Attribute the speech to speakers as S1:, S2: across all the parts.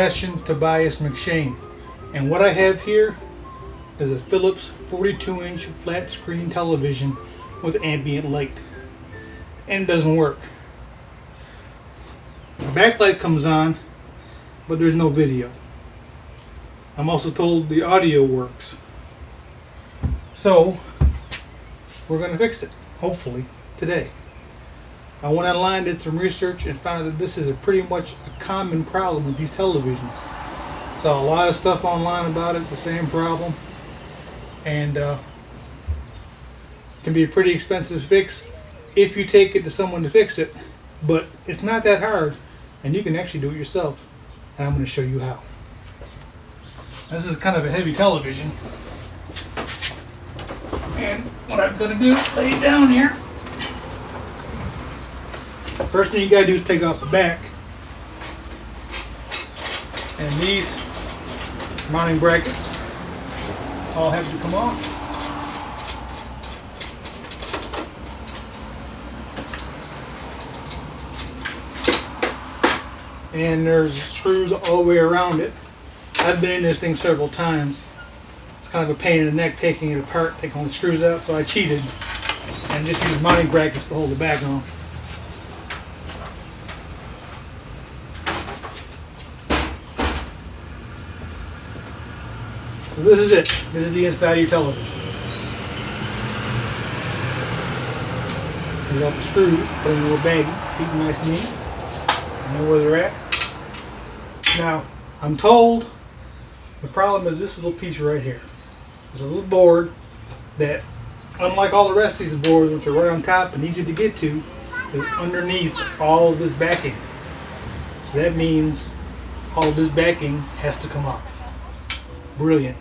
S1: Sebastian Tobias McShane, and what I have here is a Philips 42-inch flat screen television with ambient light, and it doesn't work. The backlight comes on, but there's no video. I'm also told the audio works. So we're going to fix it, hopefully, today. I went online, did some research, and found that this is pretty much a common problem with these televisions. Saw a lot of stuff online about it, the same problem, and can be a pretty expensive fix if you take it to someone to fix it, but it's not that hard, and you can actually do it yourself, and I'm going to show you how. This is kind of a heavy television, and what I'm going to do is lay it down here. First thing you got to do is take off the back, and these mounting brackets all have to come off. And there's screws all the way around it. I've been in this thing several times. It's kind of a pain in the neck taking it apart, taking all the screws out, so I cheated and just used mounting brackets to hold the back on. So this is it. This is the inside of your television. There's all the screws, put in a little baggie, keep them nice and neat. I know where they're at. Now, I'm told the problem is this little piece right here. There's a little board that, unlike all the rest of these boards, which are right on top and easy to get to, is underneath all of this backing. So that means all of this backing has to come off. Brilliant.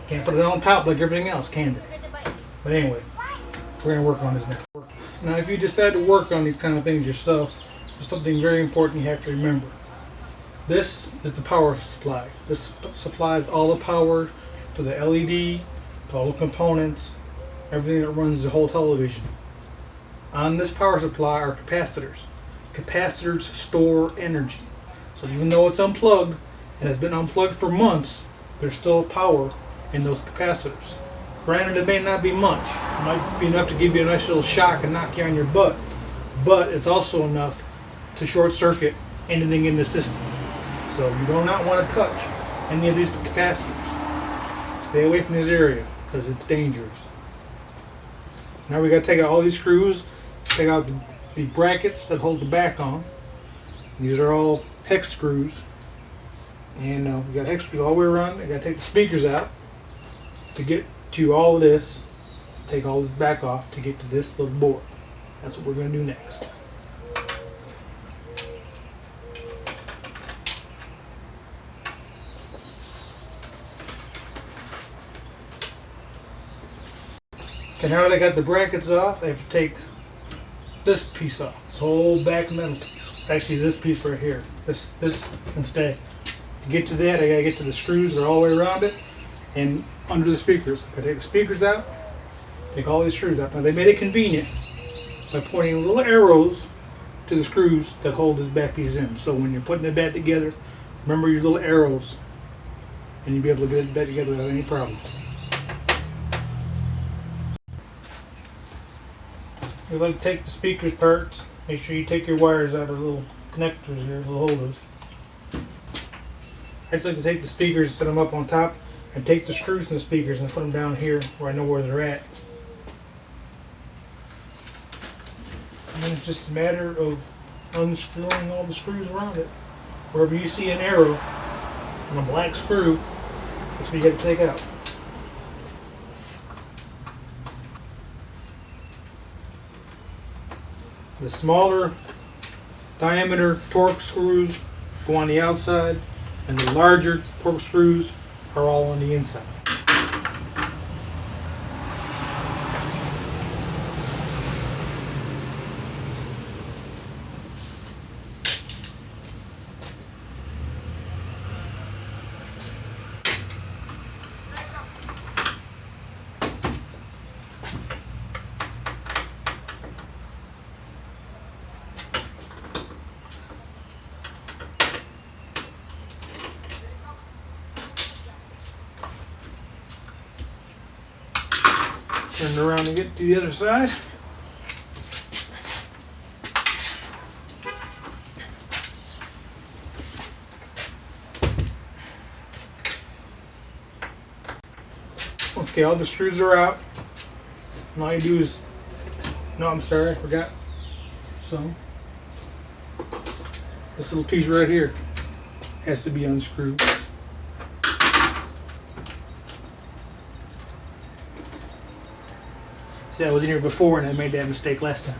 S1: Can't put it on top like everything else, can it? But anyway, we're going to work on this now. Now, if you decide to work on these kind of things yourself, there's something very important you have to remember. This is the power supply. This supplies all the power to the LED, to all the components, everything that runs the whole television. On this power supply are capacitors. Capacitors store energy. So even though it's unplugged, and has been unplugged for months, there's still power in those capacitors. Granted, it may not be much. It might be enough to give you a nice little shock and knock you on your butt, but it's also enough to short circuit anything in the system. So you do not want to touch any of these capacitors. Stay away from this area because it's dangerous. Now we got to take out all these screws, take out the brackets that hold the back on. These are all hex screws. And we got hex screws all the way around. I got to take the speakers out to get to all of this. Take all this back off to get to this little board. That's what we're going to do next. Okay, now that I got the brackets off, I have to take this piece off. This whole back metal piece. Actually, this piece right here. This can stay. To get to that, I gotta get to the screws that are all the way around it and under the speakers. I gotta take the speakers out, take all these screws out. Now they made it convenient by pointing little arrows to the screws that hold this back piece in. So when you're putting it back together, remember your little arrows, and you'll be able to get it back together without any problem. You like to take the speakers parts. Make sure you take your wires out of the little connectors here, little holders. I just like to take the speakers and set them up on top, and take the screws from the speakers and put them down here where I know where they're at. And then it's just a matter of unscrewing all the screws around it. Wherever you see an arrow on a black screw, that's what you got to take out. The smaller diameter Torx screws go on the outside, and the larger Torx screws are all on the inside. Turn it around and get to the other side. Okay, all the screws are out. And all you do is, no, I'm sorry, I forgot some. This little piece right here has to be unscrewed. See, I was in here before and I made that mistake last time.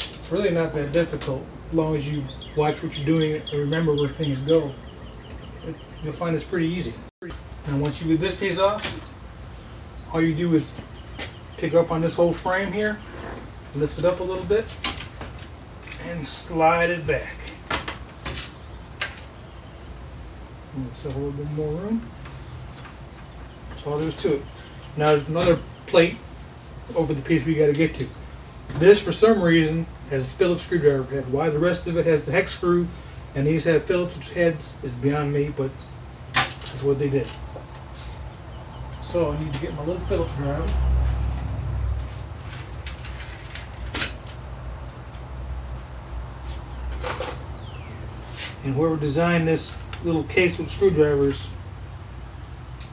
S1: It's really not that difficult as long as you watch what you're doing and remember where things go. You'll find it's pretty easy. And once you get this piece off, all you do is pick up on this whole frame here, lift it up a little bit, and slide it back. Just a little bit more room. That's all there is to it. Now there's another plate over the piece we got to get to. This, for some reason, has Phillips screwdriver head. Why the rest of it has the hex screw and these have Phillips heads is beyond me, but that's what they did. So I need to get my little Phillips driver. And whoever designed this little case with screwdrivers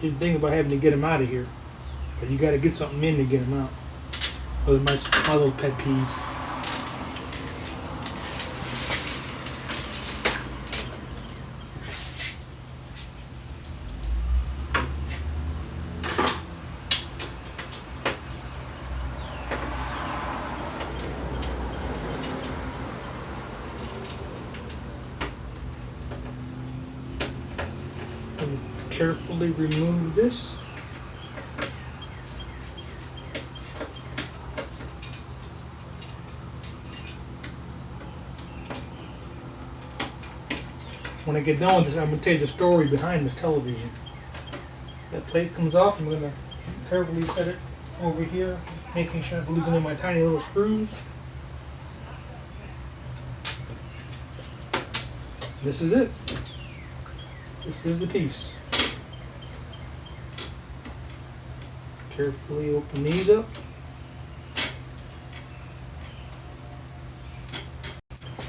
S1: didn't think about having to get them out of here. But you got to get something in to get them out. Those are my little pet peeves. Carefully remove this. When I get done with this, I'm going to tell you the story behind this television. That plate comes off. I'm going to carefully set it over here, making sure I'm losing in my tiny little screws. This is it. This is the piece. Carefully open these up.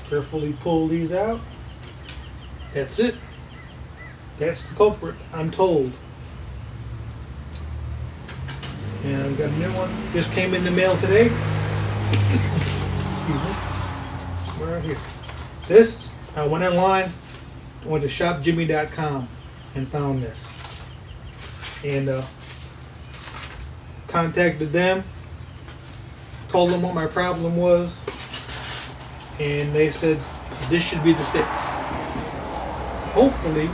S1: Carefully pull these out. That's it. That's the culprit, I'm told. And I've got a new one. Just came in the mail today. Excuse me. Right here. This, I went online, went to shopjimmy.com and found this. And contacted them, told them what my problem was, and they said this should be the fix. Hopefully,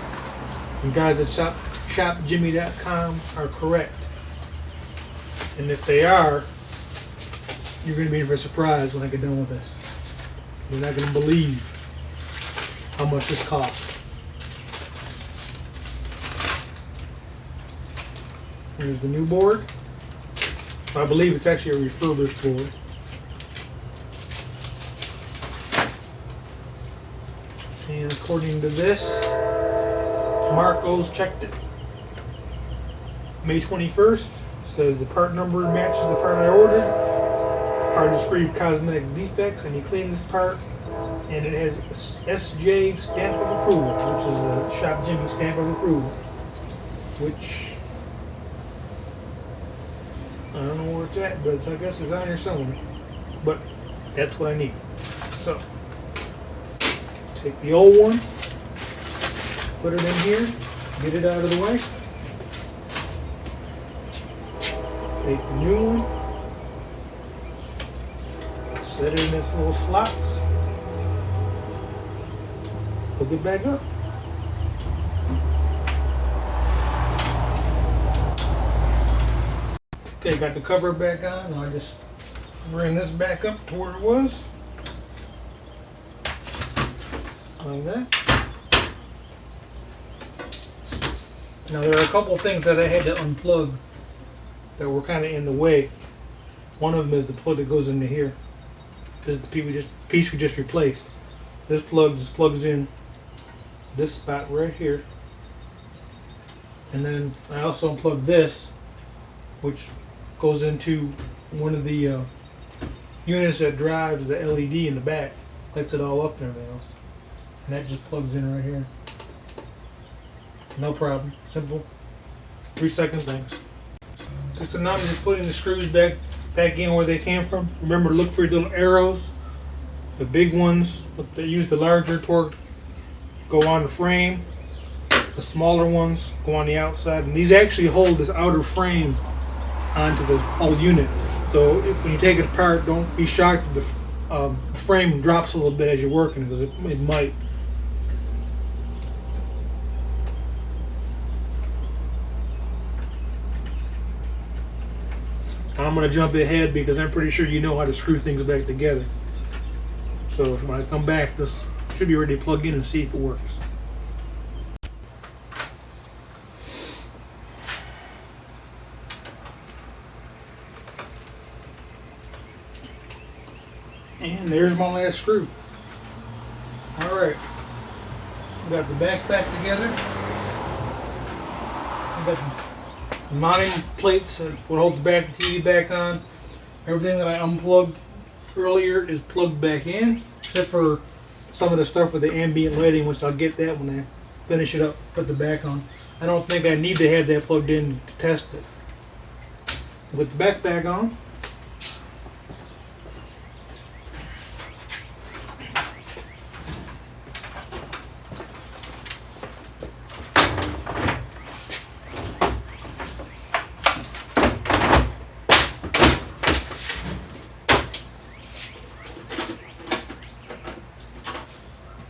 S1: the guys at shopjimmy.com are correct. And if they are, you're going to be in for a surprise when I get done with this. You're not going to believe how much this costs. Here's the new board. I believe it's actually a refurbished board. And according to this, Marco's checked it. May 21st, says the part number matches the part I ordered. Part is free of cosmetic defects, and he cleaned this part, and it has SJ stamp of approval, which is the Shop Jimmy stamp of approval, which I don't know where it's at, but I guess it's on here somewhere. But that's what I need. So, take the old one, put it in here, get it out of the way. Take the new one, set it in its little slots, hook it back up. Okay, got the cover back on. I'll just bring this back up to where it was. Like that. Now there are a couple of things that I had to unplug that were kind of in the way. One of them is the plug that goes into here. This is the piece we just replaced. This plug just plugs in this spot right here. And then I also unplugged this, which goes into one of the units that drives the LED in the back, lights it all up and everything else. And that just plugs in right here. No problem. Simple. 3-second things. So now I'm just putting the screws back in where they came from. Remember, look for your little arrows. The big ones that use the larger torque go on the frame. The smaller ones go on the outside. And these actually hold this outer frame onto the whole unit. So when you take it apart, don't be shocked if the frame drops a little bit as you're working, because it might. I'm going to jump ahead because I'm pretty sure you know how to screw things back together. So when I come back, this should be ready to plug in and see if it works. And there's my last screw. Alright. We got the back together. We got the mounting plates that will hold the TV back on. Everything that I unplugged earlier is plugged back in, except for some of the stuff with the ambient lighting, which I'll get that when I finish it up, put the back on. I don't think I need to have that plugged in to test it. With the back on,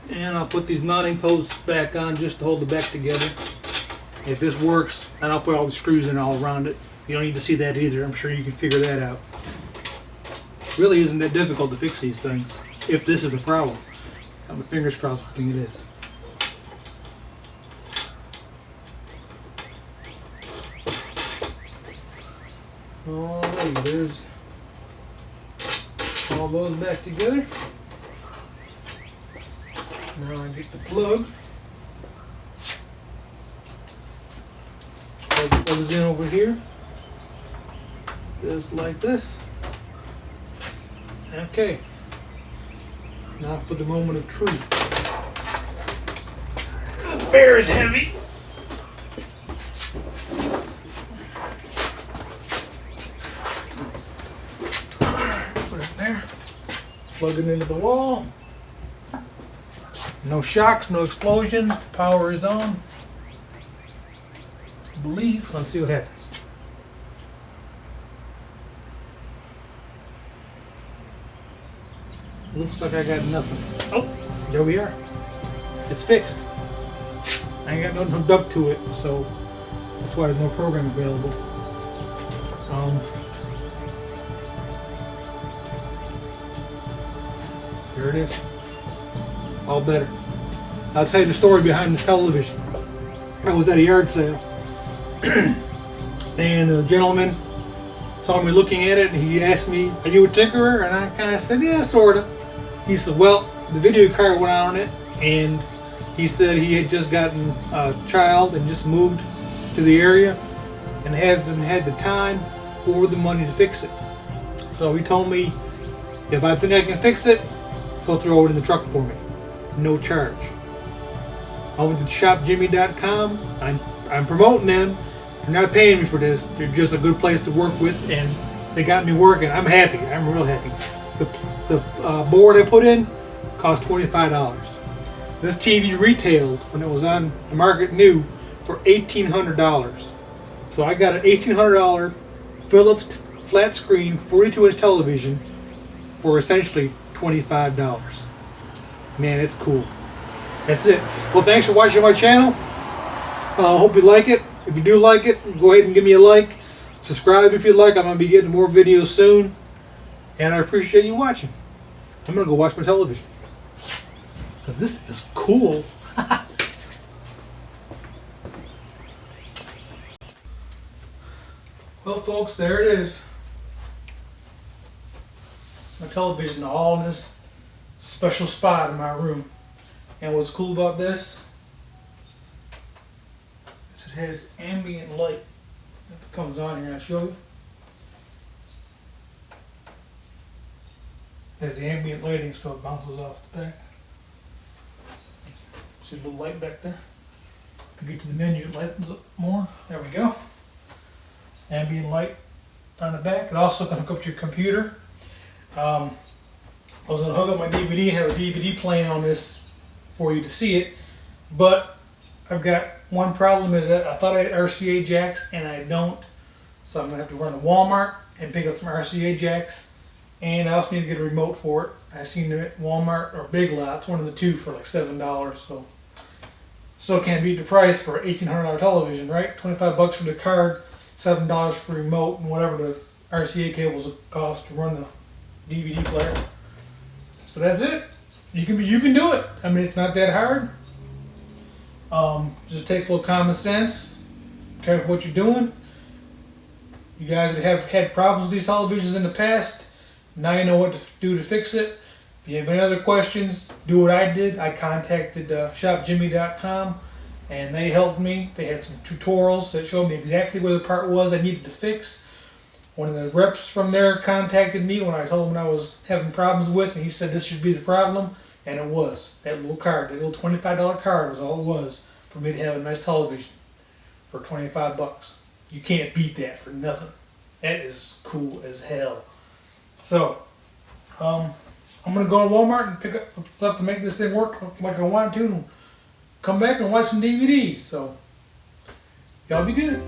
S1: and I'll put these mounting posts back on just to hold the back together. If this works, then I'll put all the screws in all around it. You don't need to see that either. I'm sure you can figure that out. It really isn't that difficult to fix these things, if this is the problem. Got my fingers crossed hoping it is. Alright, there's all those back together. Now I get the plug. Plugs in over here. Just like this. Okay. Now for the moment of truth. The bear is heavy. Put it there. Plug it into the wall. No shocks, no explosions. The power is on. I believe. Let's see what happens. Looks like I got nothing. Oh, there we are. It's fixed. I ain't got nothing hooked up to it, so that's why there's no program available. There it is. All better. I'll tell you the story behind this television. I was at a yard sale, and the gentleman saw me looking at it, and he asked me, "Are you a tinkerer?" And I kind of said, "Yeah, sort of." He said, "Well, the video card went out on it," and he said he had just gotten a child and just moved to the area and hasn't had the time or the money to fix it. So he told me, if I think I can fix it, go throw it in the truck for me. No charge. I went to shopjimmy.com. I'm promoting them. They're not paying me for this. They're just a good place to work with, and they got me working. I'm happy. I'm real happy. The board I put in cost $25. This TV retailed when it was on the market new for $1,800. So I got an $1,800 Philips flat screen 42-inch television for essentially $25. Man, it's cool. That's it. Well, thanks for watching my channel. Hope you like it. If you do like it, go ahead and give me a like. Subscribe if you like. I'm going to be getting more videos soon. And I appreciate you watching. I'm going to go watch my television, because this is cool. Well, folks, there it is. My television all in this special spot in my room. And what's cool about this is it has ambient light. If it comes on here, I'll show you. It has the ambient lighting, so it bounces off the back. See a little light back there. If you get to the menu, it lightens up more. There we go. Ambient light on the back. It also can hook up to your computer. I was going to hook up my DVD, have a DVD playing on this for you to see it, but I've got one problem is that I thought I had RCA jacks and I don't, so I'm going to have to run to Walmart and pick up some RCA jacks, and I also need to get a remote for it. I seen them at Walmart or Big Lots, one of the two, for like $7, so still can't beat the price for an $1,800 television, right? $25 for the card, $7 for the remote, and whatever the RCA cables cost to run the DVD player. So that's it. You can do it. I mean, it's not that hard. Just takes a little common sense. Careful what you're doing. You guys that have had problems with these televisions in the past, now you know what to do to fix it. If you have any other questions, do what I did. I contacted shopjimmy.com and they helped me. They had some tutorials that showed me exactly where the part was I needed to fix. One of the reps from there contacted me when I told him I was having problems with, and he said this should be the problem, and it was. That little card, that little $25 card was all it was for me to have a nice television for $25. You can't beat that for nothing. That is cool as hell. So, I'm going to go to Walmart and pick up some stuff to make this thing work like I want to, and come back and watch some DVDs. So, y'all be good.